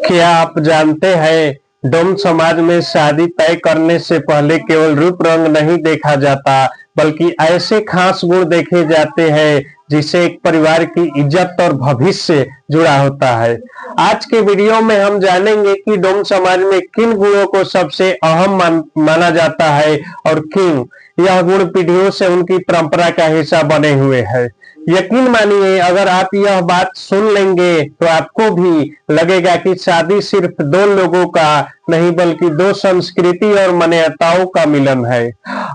क्या आप जानते हैं डोम समाज में शादी तय करने से पहले केवल रूप रंग नहीं देखा जाता बल्कि ऐसे खास गुण देखे जाते हैं जिससे एक परिवार की इज्जत और भविष्य जुड़ा होता है। आज के वीडियो में हम जानेंगे कि डोम समाज में किन गुणों को सबसे अहम माना जाता है और क्यों यह गुण पीढ़ियों से उनकी परंपरा का हिस्सा बने हुए हैं। यकीन मानिए, अगर आप यह बात सुन लेंगे तो आपको भी लगेगा कि शादी सिर्फ दो लोगों का नहीं बल्कि दो संस्कृति और मान्यताओं का मिलन है।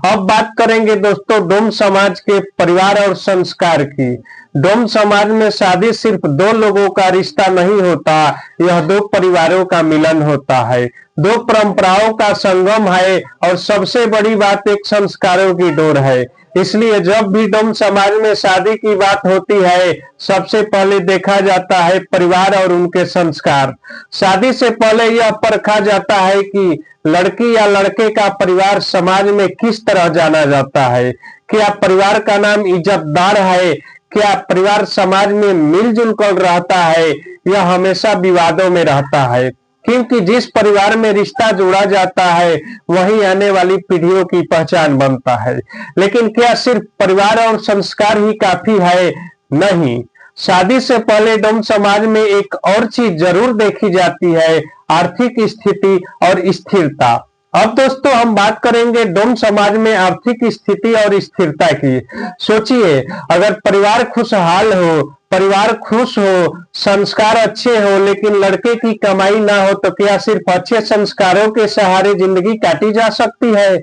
अब बात करेंगे दोस्तों डोम समाज के परिवार और संस्कार की। डोम समाज में शादी सिर्फ दो लोगों का रिश्ता नहीं होता, यह दो परिवारों का मिलन होता है, दो परंपराओं का संगम है और सबसे बड़ी बात एक संस्कारों की डोर है। इसलिए जब भी डोम समाज में शादी की बात होती है, सबसे पहले देखा जाता है परिवार और उनके संस्कार। शादी से पहले यह परखा जाता है कि लड़की या लड़के का परिवार समाज में किस तरह जाना जाता है। क्या परिवार का नाम इज्जतदार है? क्या परिवार समाज में मिलजुल कर रहता है? यह हमेशा विवादों में रहता है, क्योंकि जिस परिवार में रिश्ता जोड़ा जाता है वही आने वाली पीढ़ियों की पहचान बनता है। लेकिन क्या सिर्फ परिवार और संस्कार ही काफी है? नहीं, शादी से पहले डोम समाज में एक और चीज जरूर देखी जाती है, आर्थिक स्थिति और स्थिरता। अब दोस्तों हम बात करेंगे डोम समाज में आर्थिक स्थिति और स्थिरता की। सोचिए, अगर परिवार खुशहाल हो, परिवार खुश हो, संस्कार अच्छे हो, लेकिन लड़के की कमाई ना हो तो क्या सिर्फ अच्छे संस्कारों के सहारे जिंदगी काटी जा सकती है?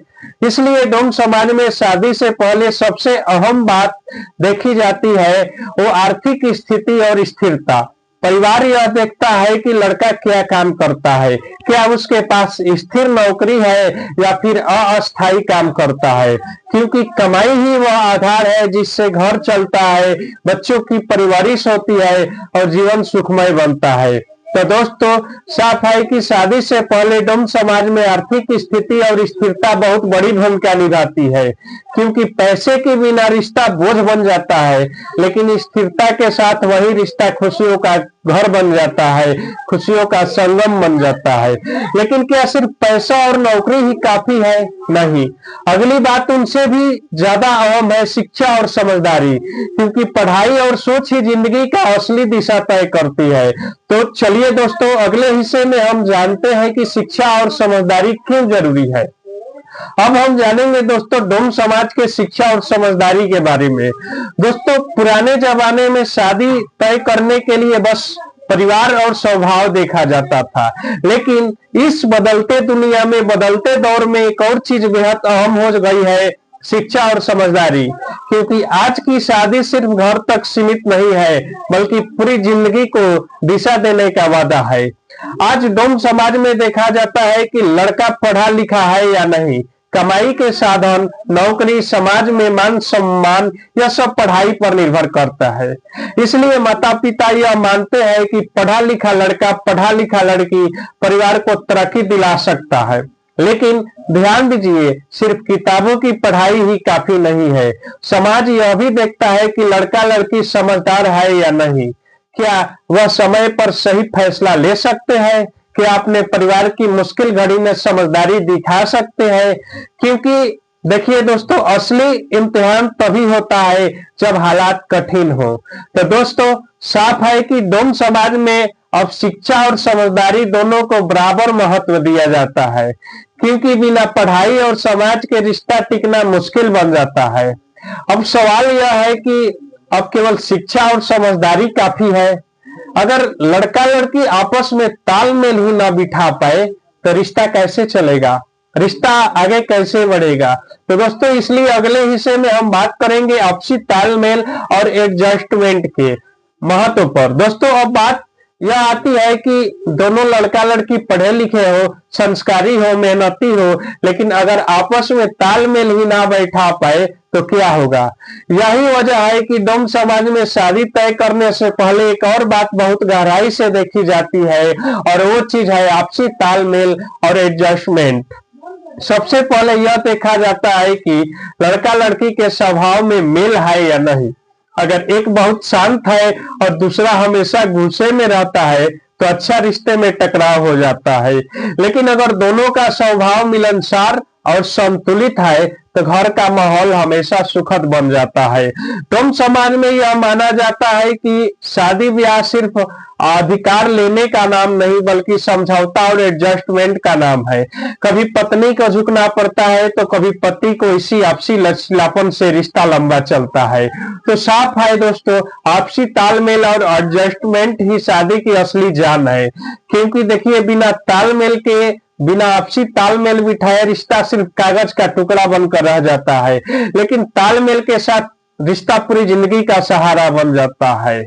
इसलिए डोम समाज में शादी से पहले सबसे अहम बात देखी जाती है वो आर्थिक स्थिति और स्थिरता। परिवार यह देखता है कि लड़का क्या काम करता है, क्या उसके पास स्थिर नौकरी है या फिर अस्थायी काम करता है, क्योंकि कमाई ही वह आधार है जिससे घर चलता है, बच्चों की परवरिश होती है और जीवन सुखमय बनता है। तो दोस्तों साफ है कि शादी से पहले डोम समाज में आर्थिक स्थिति और स्थिरता बहुत बड़ी भूमिका निभाती है, क्योंकि पैसे के बिना रिश्ता बोझ बन जाता है, लेकिन स्थिरता के साथ वही रिश्ता खुशियों का घर बन जाता है, खुशियों का संगम बन जाता है। लेकिन क्या सिर्फ पैसा और नौकरी ही काफी है? नहीं, अगली बात उनसे भी ज्यादा अहम है शिक्षा और समझदारी, क्योंकि पढ़ाई और सोच ही जिंदगी का असली दिशा तय करती है। तो चलिए दोस्तों अगले हिस्से में हम जानते हैं कि शिक्षा और समझदारी क्यों जरूरी है। अब हम जानेंगे दोस्तों डोम समाज के शिक्षा और समझदारी के बारे में। दोस्तों पुराने जमाने में शादी तय करने के लिए बस परिवार और स्वभाव देखा जाता था, लेकिन इस बदलते दुनिया में, बदलते दौर में एक और चीज बेहद अहम हो गई है, शिक्षा और समझदारी। क्योंकि आज की शादी सिर्फ घर तक सीमित नहीं है बल्कि पूरी जिंदगी को दिशा देने का वादा है। आज डोम समाज में देखा जाता है कि लड़का पढ़ा लिखा है या नहीं, कमाई के साधन, नौकरी, समाज में मान सम्मान, यह सब पढ़ाई पर निर्भर करता है। इसलिए माता पिता यह मानते हैं कि पढ़ा लिखा लड़का, पढ़ा लिखा लड़की परिवार को तरक्की दिला सकता है। लेकिन ध्यान दीजिए, सिर्फ किताबों की पढ़ाई ही काफी नहीं है। समाज यह भी देखता है कि लड़का लड़की समझदार है या नहीं, क्या वह समय पर सही फैसला ले सकते हैं, क्या अपने परिवार की मुश्किल घड़ी में समझदारी दिखा सकते हैं। क्योंकि देखिए दोस्तों, असली इम्तिहान तभी होता है जब हालात कठिन हो। तो दोस्तों साफ है कि डोम समाज में अब शिक्षा और समझदारी दोनों को बराबर महत्व दिया जाता है, क्योंकि बिना पढ़ाई और समाज के रिश्ता टिकना मुश्किल बन जाता है। अब सवाल यह है कि अब केवल शिक्षा और समझदारी काफी है? अगर लड़का लड़की आपस में तालमेल ही ना बिठा पाए तो रिश्ता कैसे चलेगा, रिश्ता आगे कैसे बढ़ेगा। तो दोस्तों इसलिए अगले हिस्से में हम बात करेंगे आपसी तालमेल और एडजस्टमेंट के महत्व पर। दोस्तों अब बात यह आती है कि दोनों लड़का लड़की पढ़े लिखे हो, संस्कारी हो, मेहनती हो, लेकिन अगर आपस में तालमेल ही ना बैठा पाए तो क्या होगा। यही वजह है कि डोम समाज में शादी तय करने से पहले एक और बात बहुत गहराई से देखी जाती है, और वो चीज है आपसी तालमेल और एडजस्टमेंट। सबसे पहले यह देखा जाता है कि लड़का लड़की के स्वभाव में मेल है या नहीं। अगर एक बहुत शांत है और दूसरा हमेशा गुस्से में रहता है तो अच्छा रिश्ते में टकराव हो जाता है। लेकिन अगर दोनों का स्वभाव मिलनसार और संतुलित है तो घर का माहौल हमेशा सुखद बन जाता है। तुम समाज में यह माना जाता है कि शादी ब्याह सिर्फ अधिकार लेने का नाम नहीं बल्कि समझौता और एडजस्टमेंट का नाम है। कभी पत्नी को झुकना पड़ता है तो कभी पति को। इसी आपसी लचीलापन से रिश्ता लंबा चलता है। तो साफ है दोस्तों, आपसी तालमेल और एडजस्टमेंट ही शादी की असली जान है। क्योंकि देखिए, बिना आपसी तालमेल बिठाए रिश्ता सिर्फ कागज का टुकड़ा बनकर रह जाता है, लेकिन तालमेल के साथ रिश्ता पूरी जिंदगी का सहारा बन जाता है।